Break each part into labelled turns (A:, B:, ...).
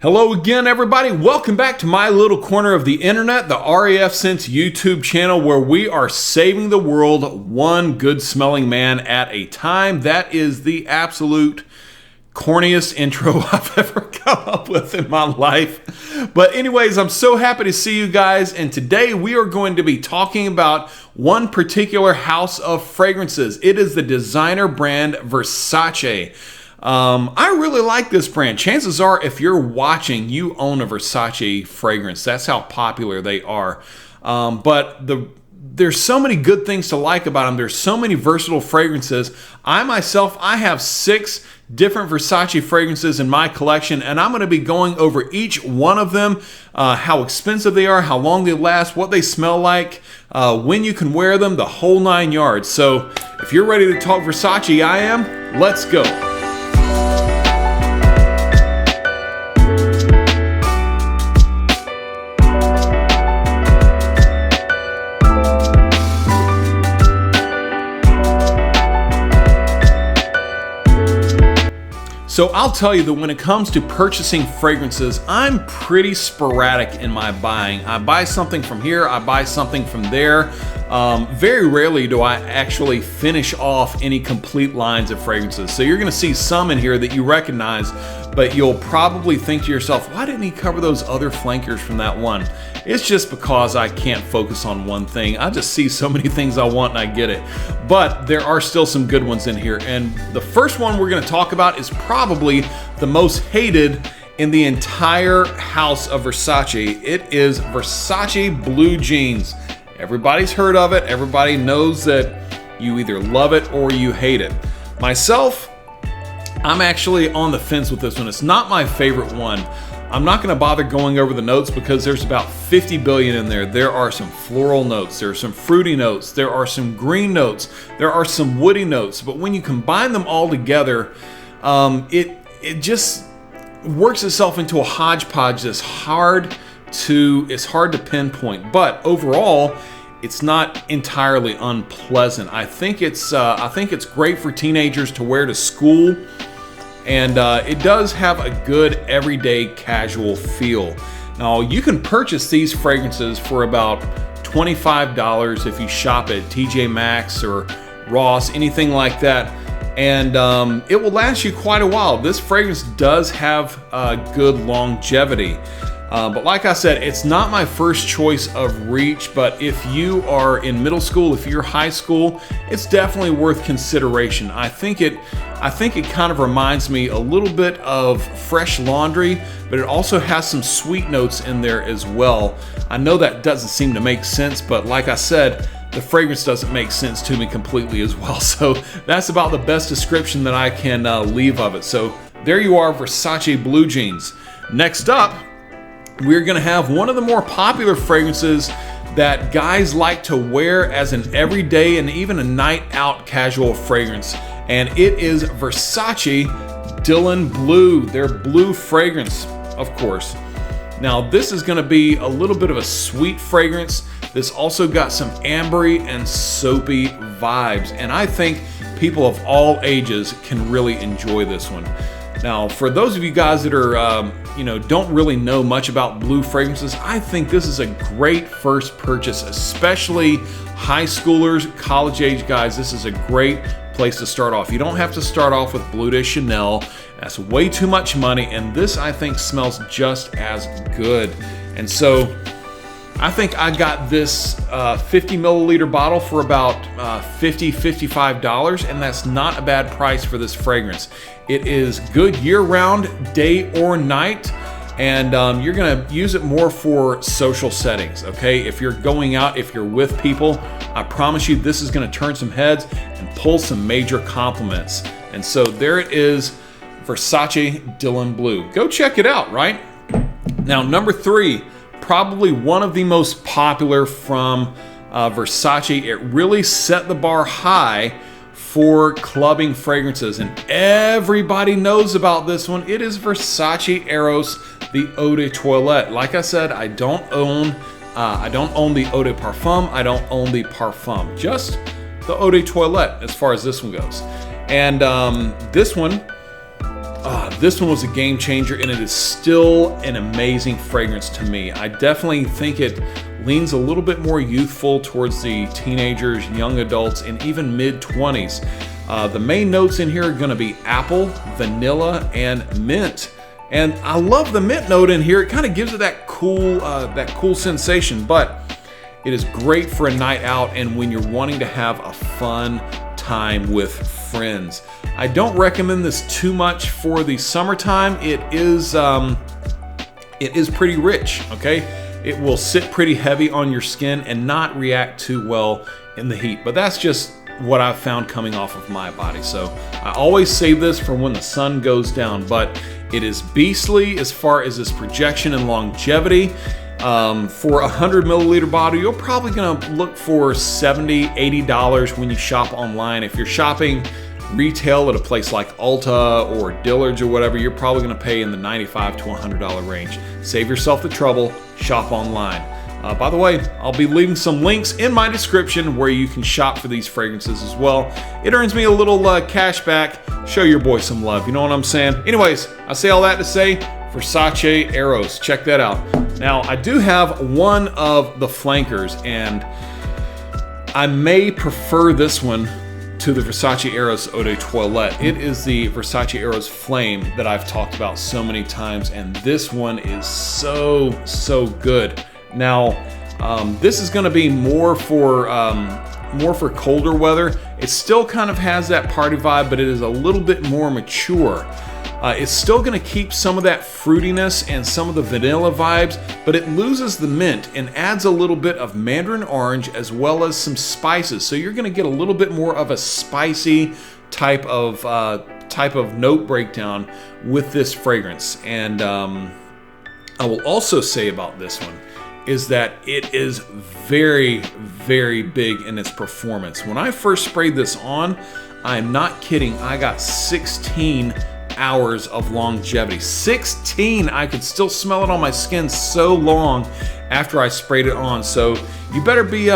A: Hello again, everybody. Welcome back to my little corner of the internet, the RAFscents YouTube channel, where we are saving the world one good smelling man at a time. That is the absolute corniest intro I've ever come up with in my life. But anyways, I'm so happy to see you guys. And today we are going to be talking about one particular house of fragrances. It is the designer brand Versace. I really like this brand. Chances are, if you're watching, you own a Versace fragrance. That's how popular they are. There's so many good things to like about them. There's so many versatile fragrances. I have 6 different Versace fragrances in my collection, and I'm going to be going over each one of them, how expensive they are, how long they last, what they smell like, when you can wear them, the whole 9 yards. So if you're ready to talk Versace, I am. Let's go. So I'll tell you that when it comes to purchasing fragrances, I'm pretty sporadic in my buying. I buy something from here, I buy something from there. Very rarely do I actually finish off any complete lines of fragrances. So you're gonna see some in here that you recognize, but you'll probably think to yourself, why didn't he cover those other flankers from that one? It's just because I can't focus on one thing. I just see so many things I want and I get it. But there are still some good ones in here. And the first one we're gonna talk about is probably the most hated in the entire house of Versace. It is Versace Blue Jeans. Everybody's heard of it. Everybody knows that you either love it or you hate it. Myself, I'm actually on the fence with this one. It's not my favorite one. I'm not going to bother going over the notes because there's about 50 billion in there. There are some floral notes, there are some fruity notes, there are some green notes, there are some woody notes. But when you combine them all together, it just works itself into a hodgepodge that's hard to pinpoint. But overall, it's not entirely unpleasant. I think it's great for teenagers to wear to school. And it does have a good everyday casual feel. Now, you can purchase these fragrances for about $25 if you shop at TJ Maxx or Ross, anything like that. And it will last you quite a while. This fragrance does have good longevity. But like I said, it's not my first choice of reach, but if you are in middle school, if you're high school, it's definitely worth consideration. I think it kind of reminds me a little bit of Fresh Laundry, but it also has some sweet notes in there as well. I know that doesn't seem to make sense, but like I said, the fragrance doesn't make sense to me completely as well. So that's about the best description that I can leave of it. So there you are, Versace Blue Jeans. Next up, we're gonna have one of the more popular fragrances that guys like to wear as an everyday and even a night out casual fragrance. And it is Versace Dylan Blue, their blue fragrance, of course. Now this is gonna be a little bit of a sweet fragrance. This also got some ambery and soapy vibes. And I think people of all ages can really enjoy this one. Now, for those of you guys that are, don't really know much about blue fragrances, I think this is a great first purchase, especially high schoolers, college age guys. This is a great place to start off. You don't have to start off with Bleu de Chanel. That's way too much money, and this I think smells just as good. And so I think I got this 50 milliliter bottle for about $55, and that's not a bad price for this fragrance. It is good year-round, day or night, and you're gonna use it more for social settings, okay? If you're going out, if you're with people, I promise you this is gonna turn some heads and pull some major compliments. And so there it is, Versace Dylan Blue. Go check it out, right? Now, number 3, probably one of the most popular from Versace. It really set the bar high for clubbing fragrances, and everybody knows about this one. It is Versace Eros, the Eau de Toilette. Like I said, I don't own the Eau de Parfum. I don't own the Parfum, just the Eau de Toilette as far as this one goes. And this one, This one was a game changer, and it is still an amazing fragrance to me. I definitely think it leans a little bit more youthful towards the teenagers, young adults, and even mid-20s. The main notes in here are going to be apple, vanilla, and mint. And I love the mint note in here. It kind of gives it that cool sensation, but it is great for a night out and when you're wanting to have a fun time with friends. I don't recommend this too much for the summertime. It is pretty rich, okay? It will sit pretty heavy on your skin and not react too well in the heat, but that's just what I've found coming off of my body. So I always save this for when the sun goes down, but it is beastly as far as its projection and longevity. For a 100 milliliter bottle, you're probably gonna look for $70, $80 when you shop online. If you're shopping retail at a place like Ulta or Dillard's or whatever, you're probably gonna pay in the $95 to $100 range. Save yourself the trouble, shop online. By the way, I'll be leaving some links in my description where you can shop for these fragrances as well. It earns me a little cash back. Show your boy some love, you know what I'm saying? Anyways, I say all that to say, Versace Arrows, check that out. Now, I do have one of the flankers, and I may prefer this one to the Versace Eros Eau de Toilette. It is the Versace Eros Flame that I've talked about so many times, and this one is so good. Now, this is going to be more for colder weather. It still kind of has that party vibe, but it is a little bit more mature. It's still going to keep some of that fruitiness and some of the vanilla vibes, but it loses the mint and adds a little bit of mandarin orange as well as some spices. So you're going to get a little bit more of a spicy type of note breakdown with this fragrance. And I will also say about this one is that it is very, very big in its performance. When I first sprayed this on, I'm not kidding, I got 16 hours of longevity. 16! I could still smell it on my skin so long after I sprayed it on. So you better be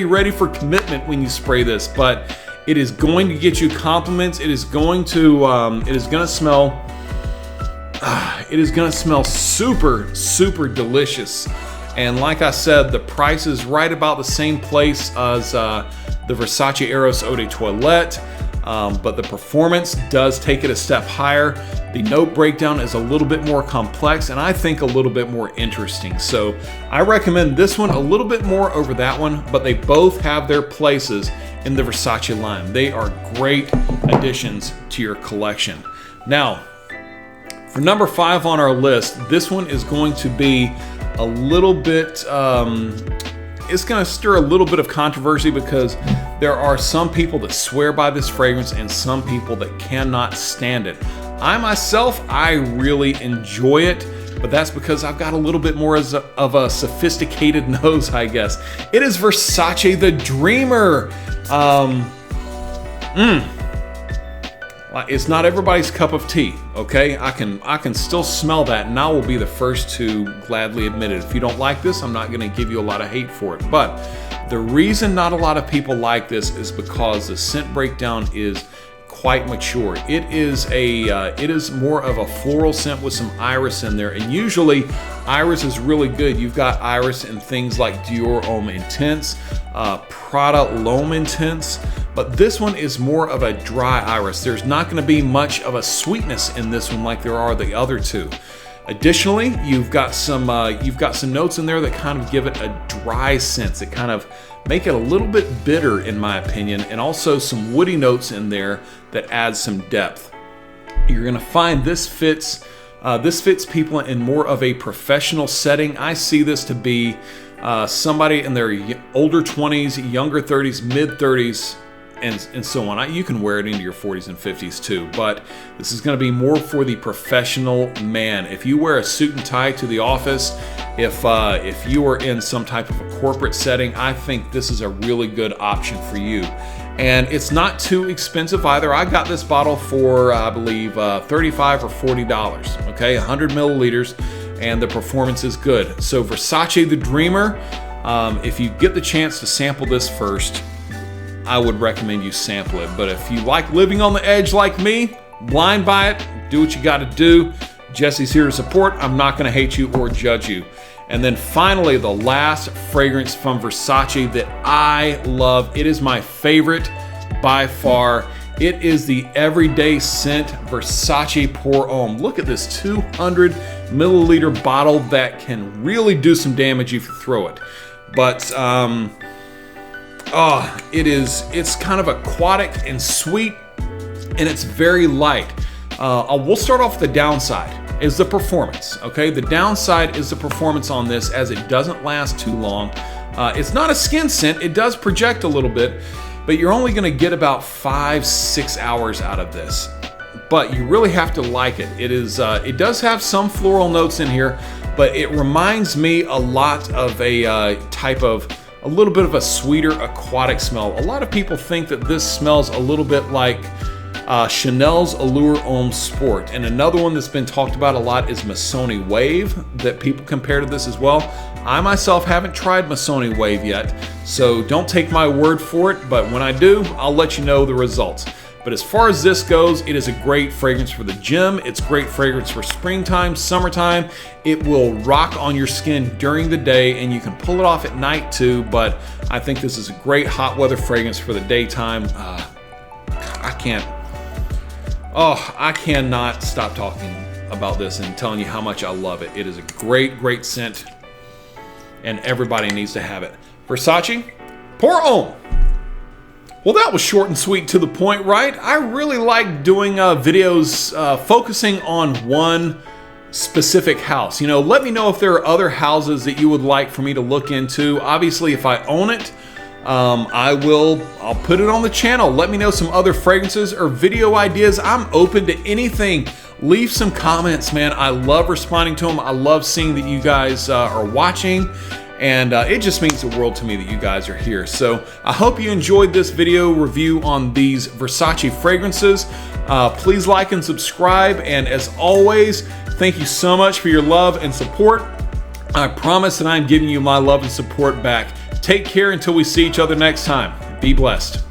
A: ready for commitment when you spray this. But it is going to get you compliments. It is going to smell super delicious. And like I said, the price is right about the same place as the Versace Eros Eau de Toilette. But the performance does take it a step higher. The note breakdown is a little bit more complex and I think a little bit more interesting. So I recommend this one a little bit more over that one, but they both have their places in the Versace line. They are great additions to your collection. Now, for number 5 on our list, this one is going to be a little bit, it's going to stir a little bit of controversy because there are some people that swear by this fragrance and some people that cannot stand it. I myself, I really enjoy it, but that's because I've got a little bit more of a sophisticated nose, I guess. It is Versace The Dreamer. It's not everybody's cup of tea, okay? I can still smell that, and I will be the first to gladly admit it. If you don't like this, I'm not going to give you a lot of hate for it. But the reason not a lot of people like this is because the scent breakdown is quite mature. It is more of a floral scent with some iris in there, and usually iris is really good. You've got iris in things like Dior Homme Intense, Prada L'Homme Intense, but this one is more of a dry iris. There's not going to be much of a sweetness in this one like there are the other two. Additionally, you've got some notes in there that kind of give it a dry scent, that kind of make it a little bit bitter in my opinion, and also some woody notes in there that add some depth. You're going to find this fits people in more of a professional setting. I see this to be somebody in their older 20s, younger 30s, mid 30s, and so on. You can wear it into your 40s and 50s too, but this is going to be more for the professional man. If you wear a suit and tie to the office, if you are in some type of a corporate setting, I think this is a really good option for you. And it's not too expensive either. I got this bottle for, I believe, $35 or $40, okay, 100 milliliters, and the performance is good. So Versace The Dreamer, if you get the chance to sample this first, I would recommend you sample it. But if you like living on the edge like me, blind buy it, do what you got to do. Jesse's here to support. I'm not going to hate you or judge you. And then finally, the last fragrance from Versace that I love. It is my favorite by far. It is the everyday scent Versace Pour Homme. Look at this 200 milliliter bottle that can really do some damage if you throw it. But it's kind of aquatic and sweet, and it's very light. We'll start off with the downside. Is the performance, okay? The downside is the performance on this, as it doesn't last too long. It's not a skin scent. It does project a little bit, but you're only gonna get about 5-6 hours out of this. But you really have to like it. It does have some floral notes in here, but it reminds me a lot of a little bit of a sweeter aquatic smell. A lot of people think that this smells a little bit like Chanel's Allure Homme Sport. And another one that's been talked about a lot is Missoni Wave, that people compare to this as well. I myself haven't tried Missoni Wave yet, so don't take my word for it, but when I do, I'll let you know the results. But as far as this goes, it is a great fragrance for the gym. It's great fragrance for springtime, summertime. It will rock on your skin during the day, and you can pull it off at night too, but I think this is a great hot weather fragrance for the daytime. I cannot stop talking about this and telling you how much I love it. It is a great, great scent, and everybody needs to have it. Versace Pour Homme. Well, that was short and sweet, to the point, right? I really like doing videos focusing on one specific house. Let me know if there are other houses that you would like for me to look into. Obviously, if I own it, I'll put it on the channel. Let me know some other fragrances or video ideas. I'm open to anything. Leave some comments, man. I love responding to them. I love seeing that you guys are watching, and it just means the world to me that you guys are here. So I hope you enjoyed this video review on these Versace fragrances. Please like and subscribe, and as always, thank you so much for your love and support. I promise that I'm giving you my love and support back. Take care until we see each other next time. Be blessed.